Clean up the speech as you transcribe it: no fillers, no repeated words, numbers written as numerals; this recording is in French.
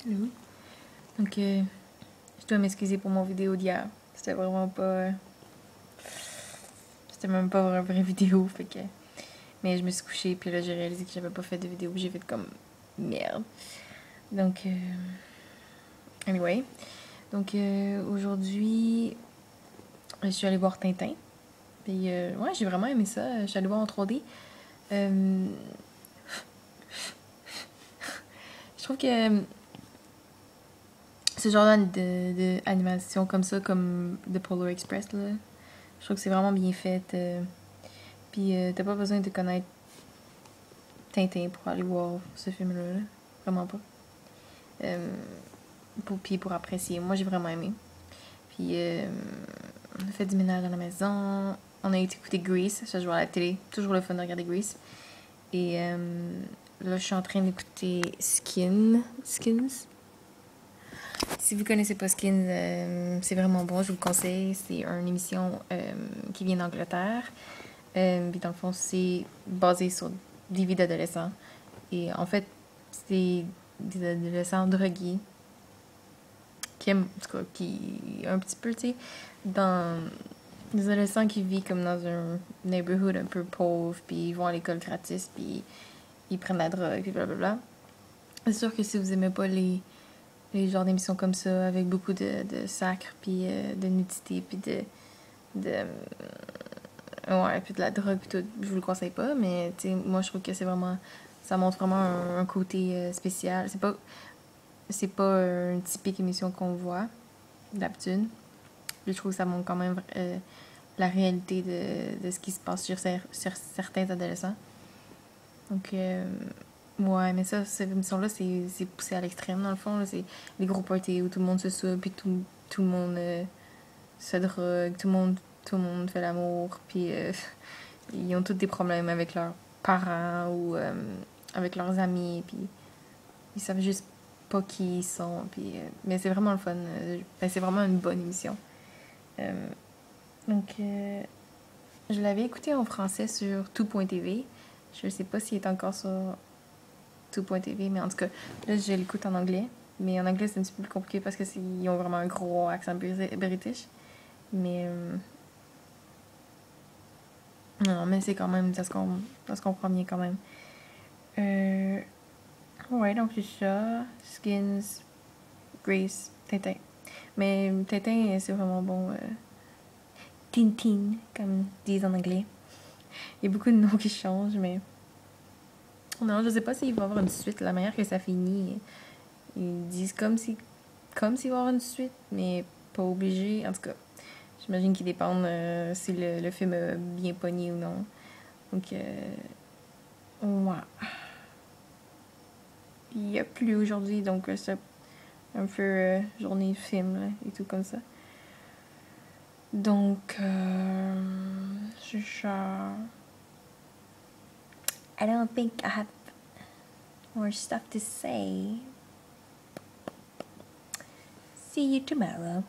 Hello. Donc, je dois m'excuser pour mon vidéo d'hier. C'était vraiment pas. C'était même pas une vraie vidéo, fait que. Mais je me suis couchée, puis là, j'ai réalisé que j'avais pas fait de vidéo. J'ai fait comme merde. Donc, anyway. Donc, aujourd'hui, je suis allée voir Tintin. Puis, ouais, j'ai vraiment aimé ça. Je suis allée voir en 3D. Je trouve que ce genre d'animation comme ça, comme The Polar Express, là, je trouve que c'est vraiment bien fait. Puis t'as pas besoin de connaître Tintin pour aller voir ce film-là. Là. Vraiment pas. Puis pour apprécier. Moi, j'ai vraiment aimé. Puis on a fait du ménage dans la maison. On a été écouter Grease. Ça, je vois à la télé. Toujours le fun de regarder Grease. Et là, je suis en train d'écouter Skins. Si vous connaissez pas Skins, c'est vraiment bon, je vous le conseille. C'est une émission qui vient d'Angleterre. Puis dans le fond, c'est basé sur des vies d'adolescents. Et en fait, c'est des adolescents drogués qui aiment, en tout cas, qui un petit peu, tu sais, dans des adolescents qui vivent comme dans un neighborhood un peu pauvre, puis ils vont à l'école gratis, puis ils prennent la drogue, puis blablabla. C'est sûr que si vous aimez pas les genres d'émissions comme ça, avec beaucoup de sacre, puis de nudité, puis ouais, puis de la drogue, puis tout, je vous le conseille pas, mais tu sais, moi je trouve que c'est vraiment. Ça montre vraiment un côté spécial. C'est pas une typique émission qu'on voit d'habitude. Je trouve que ça montre quand même la réalité de ce qui se passe sur certains adolescents. Donc, ouais, mais ça, cette émission-là, c'est poussé à l'extrême, dans le fond. Là, c'est les gros parties où tout le monde se soupe, puis tout le monde se drogue, tout le monde fait l'amour, puis ils ont tous des problèmes avec leurs parents ou avec leurs amis, puis ils savent juste pas qui ils sont. Puis, mais c'est vraiment le fun. C'est vraiment une bonne émission. Donc, je l'avais écouté en français sur tout.tv. Je sais pas s'il est encore sur tout.tv, mais en tout cas, là, je l'écoute en anglais. Mais en anglais, c'est un petit peu plus compliqué parce qu'ils ont vraiment un gros accent british. Mais non, mais c'est quand même, ça se comprend bien quand même. Ouais, donc c'est ça. Skins, Grace, Tintin. Mais Tintin, c'est vraiment bon. Tintin, comme ils disent en anglais. Il y a beaucoup de noms qui changent, mais. Non, je sais pas s'il va y avoir une suite. La manière que ça finit, ils disent comme s'il va y avoir une suite, mais pas obligé. En tout cas, j'imagine qu'ils dépendent si le film a bien pogné ou non. Donc, ouais. Il y a plu aujourd'hui, donc c'est un peu journée film là, et tout comme ça. Donc, c'est ça. I don't think I have more stuff to say. See you tomorrow.